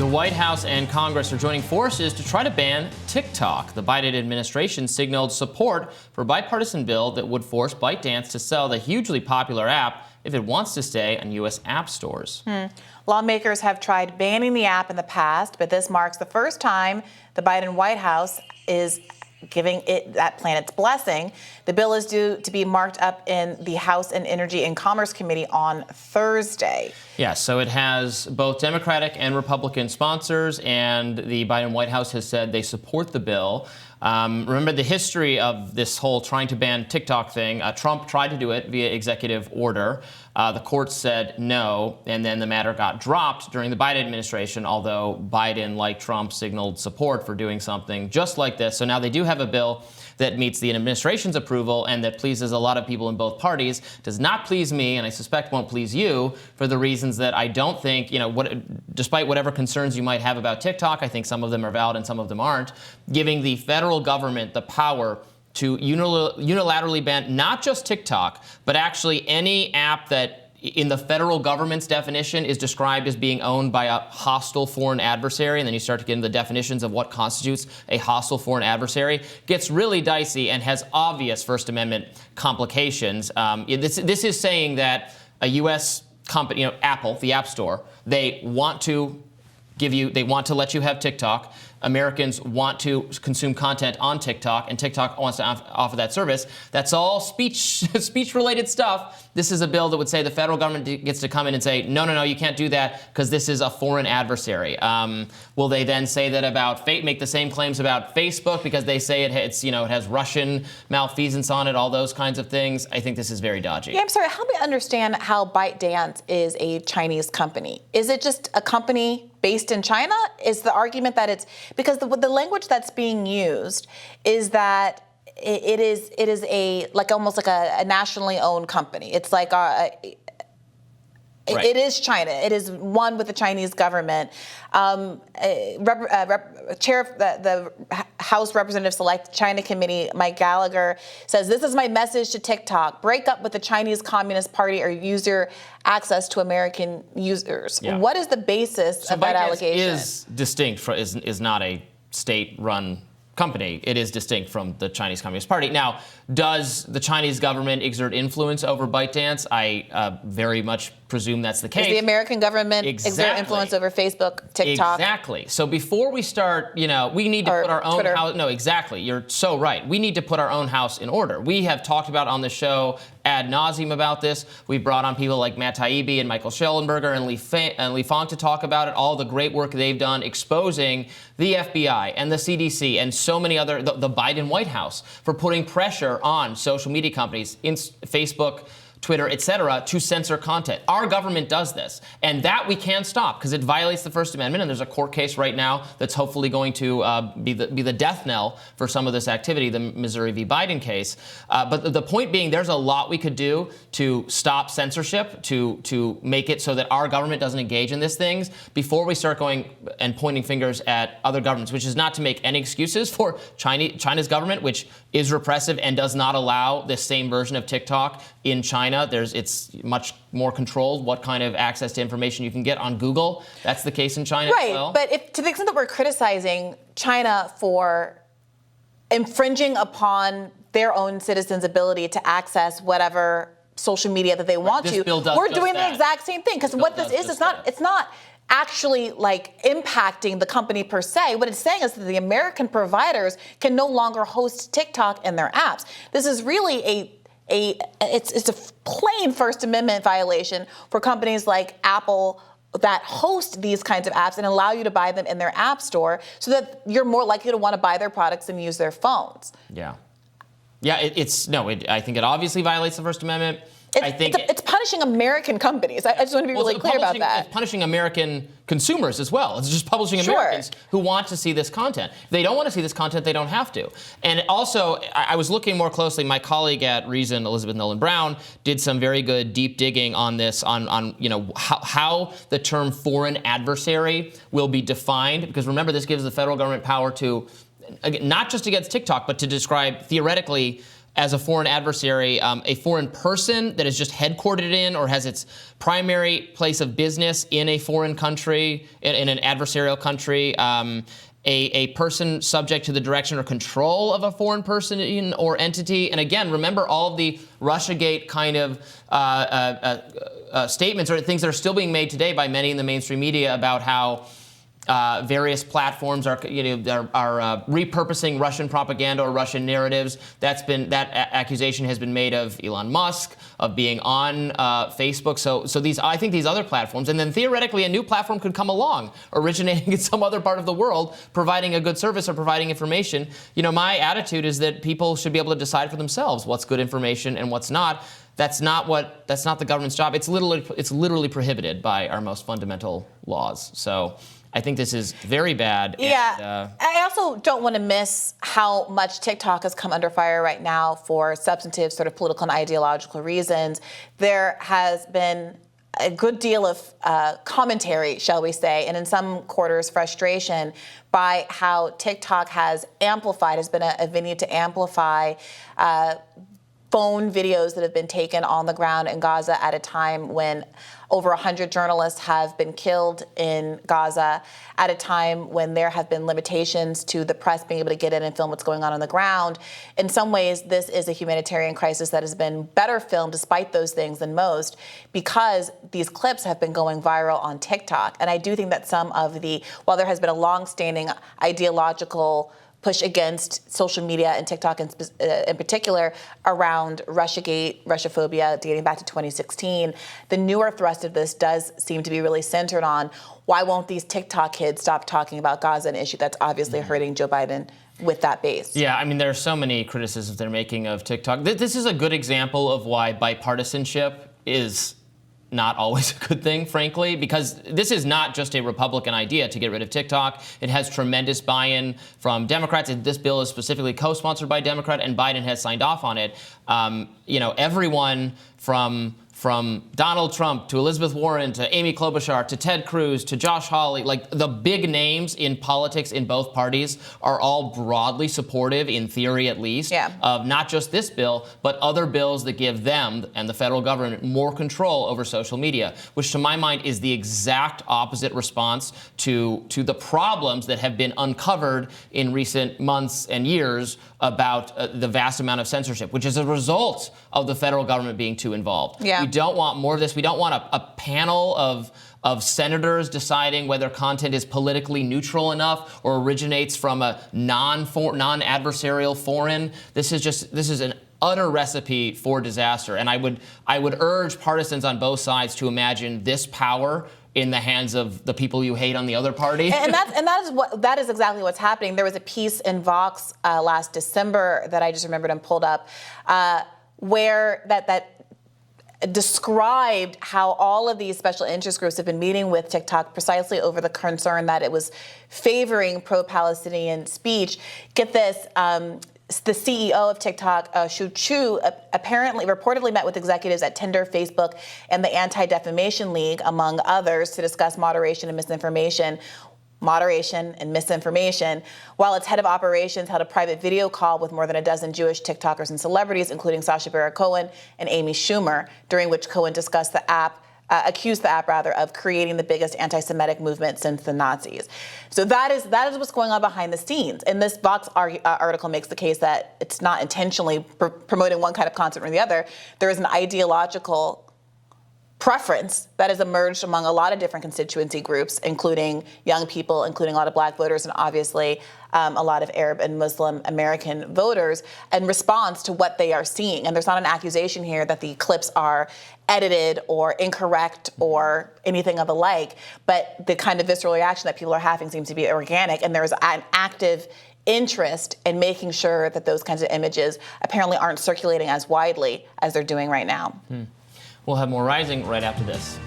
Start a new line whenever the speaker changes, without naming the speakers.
The White House and Congress are joining forces to try to ban TikTok. The Biden administration signaled support for a bipartisan bill that would force ByteDance to sell the hugely popular app if it wants to stay on U.S. app stores.
Lawmakers have tried banning the app in the past, but this marks the first time the Biden White House is giving that plan its blessing. The bill is due to be marked up in the House and Energy and Commerce Committee on Thursday.
Yeah, so it has both Democratic and Republican sponsors, and the Biden White House has said they support the bill. Remember the history of this whole trying to ban TikTok thing. Trump tried to do it via executive order. The court said no, and then the matter got dropped during the Biden administration, although Biden, like Trump, signaled support for doing something just like this. So now they do have a bill that meets the administration's approval and that pleases a lot of people in both parties. Does not please me, and I suspect won't please you, for the reasons that I don't think, despite whatever concerns you might have about TikTok, I think some of them are valid and some of them aren't, giving the federal government the power to unilaterally ban not just TikTok, but actually any app that in the federal government's definition is described as being owned by a hostile foreign adversary, and then you start to get into the definitions of what constitutes a hostile foreign adversary, gets really dicey and has obvious First Amendment complications. This is saying that a U.S. company, Apple, the App Store, they want to let you have TikTok. Americans want to consume content on TikTok, and TikTok wants to offer that service. That's all speech-related stuff. This is a bill that would say the federal government gets to come in and say, no, you can't do that because this is a foreign adversary. Will they then say that about make the same claims about Facebook because they say it has Russian malfeasance on it, all those kinds of things? I think this is very dodgy.
Yeah, I'm sorry. Help me understand how ByteDance is a Chinese company. Is it just a company based in China? Is the argument that it's because the language that's being used is that it is almost like a nationally owned company. It's like
Right.
It is China. It is one with the Chinese government. Chair of the House Representative Select China Committee, Mike Gallagher, says, "This is my message to TikTok. Break up with the Chinese Communist Party or user access to American users." Yeah. What is the basis of that allegation?
Is distinct from, is not a state-run company. It is distinct from the Chinese Communist Party. Now, does the Chinese government exert influence over ByteDance? I very much presume that's the case.
Does the American government exert influence over Facebook, TikTok?
Exactly. So before we start, we need to put our own house. No, exactly. You're so right. We need to put our own house in order. We have talked about on the show ad nauseum about this. We brought on people like Matt Taibbi and Michael Schellenberger and Lee Fang to talk about it, all the great work they've done exposing the FBI and the CDC and so many other, the Biden White House, for putting pressure on social media companies, Facebook, Twitter, et cetera, to censor content. Our government does this, and that we can stop because it violates the First Amendment, and there's a court case right now that's hopefully going to be the death knell for some of this activity, the Missouri v. Biden case. But the point being, there's a lot we could do to stop censorship, to make it so that our government doesn't engage in these things before we start going and pointing fingers at other governments, which is not to make any excuses for China's government, which is repressive and does not allow this same version of TikTok in China. It's much more controlled what kind of access to information you can get on Google. That's the case in China as well.
Right, but to the extent that we're criticizing China for infringing upon their own citizens' ability to access whatever social media that they want to, we're doing the exact same thing. Because what this is, it's not actually like impacting the company per se. What it's saying is that the American providers can no longer host TikTok in their apps. This is really it's a plain First Amendment violation for companies like Apple that host these kinds of apps and allow you to buy them in their app store so that you're more likely to want to buy their products and use their phones.
Yeah. I think it obviously violates the First Amendment.
It's punishing American companies. I just want to be really clear about that.
It's punishing American consumers as well. It's just publishing Americans who want to see this content. If they don't want to see this content, they don't have to. And also, I was looking more closely. My colleague at Reason, Elizabeth Nolan Brown, did some very good deep digging on this, on how the term foreign adversary will be defined. Because remember, this gives the federal government power to, not just against TikTok, but to describe theoretically as a foreign adversary, a foreign person that is just headquartered in or has its primary place of business in a foreign country, in an adversarial country, a person subject to the direction or control of a foreign person or entity. And again, remember all of the Russiagate kind of statements or things that are still being made today by many in the mainstream media about how various platforms are repurposing Russian propaganda or Russian narratives. That accusation has been made of Elon Musk, of being on Facebook. So I think these other platforms, and then theoretically a new platform could come along, originating in some other part of the world, providing a good service or providing information. My attitude is that people should be able to decide for themselves what's good information and what's not. That's not the government's job. It's literally prohibited by our most fundamental laws. So I think this is very bad.
Yeah. I also don't want to miss how much TikTok has come under fire right now for substantive sort of political and ideological reasons. There has been a good deal of commentary, shall we say, and in some quarters frustration by how TikTok has been a venue to amplify phone videos that have been taken on the ground in Gaza at a time when over 100 journalists have been killed in Gaza, at a time when there have been limitations to the press being able to get in and film what's going on the ground. In some ways, this is a humanitarian crisis that has been better filmed despite those things than most, because these clips have been going viral on TikTok. And I do think that while there has been a long-standing ideological push against social media and TikTok in particular around Russiagate, Russophobia dating back to 2016. The newer thrust of this does seem to be really centered on why won't these TikTok kids stop talking about Gaza, an issue that's obviously hurting Joe Biden with that base.
Yeah, I mean, there are so many criticisms they're making of TikTok. This is a good example of why bipartisanship is not always a good thing, frankly, because this is not just a Republican idea to get rid of TikTok. It has tremendous buy-in from Democrats. This bill is specifically co-sponsored by a Democrat, and Biden has signed off on it. Everyone from Donald Trump to Elizabeth Warren to Amy Klobuchar to Ted Cruz to Josh Hawley, like the big names in politics in both parties are all broadly supportive, in theory at least, of not just this bill, but other bills that give them and the federal government more control over social media, which to my mind is the exact opposite response to the problems that have been uncovered in recent months and years about the vast amount of censorship, which is a result of the federal government being too involved.
Yeah.
We don't want more of this. We don't want a panel of senators deciding whether content is politically neutral enough or originates from a non-adversarial foreign. This is an utter recipe for disaster. And I would urge partisans on both sides to imagine this power in the hands of the people you hate on the other party.
And that is exactly what's happening. There was a piece in Vox last December that I just remembered and pulled up, where that described how all of these special interest groups have been meeting with TikTok precisely over the concern that it was favoring pro-Palestinian speech. Get this. The CEO of TikTok, Shu Chu, reportedly met with executives at Tinder, Facebook, and the Anti-Defamation League, among others, to discuss moderation and misinformation, while its head of operations held a private video call with more than a dozen Jewish TikTokers and celebrities, including Sacha Baron Cohen and Amy Schumer, during which Cohen discussed accused the app of creating the biggest anti-Semitic movement since the Nazis. So that is what's going on behind the scenes. And this Vox article makes the case that it's not intentionally promoting one kind of content or the other. There is an ideological preference that has emerged among a lot of different constituency groups, including young people, including a lot of black voters, and obviously a lot of Arab and Muslim American voters, in response to what they are seeing. And there's not an accusation here that the clips are edited or incorrect or anything of the like, but the kind of visceral reaction that people are having seems to be organic, and there's an active interest in making sure that those kinds of images apparently aren't circulating as widely as they're doing right now.
We'll have more Rising right after this.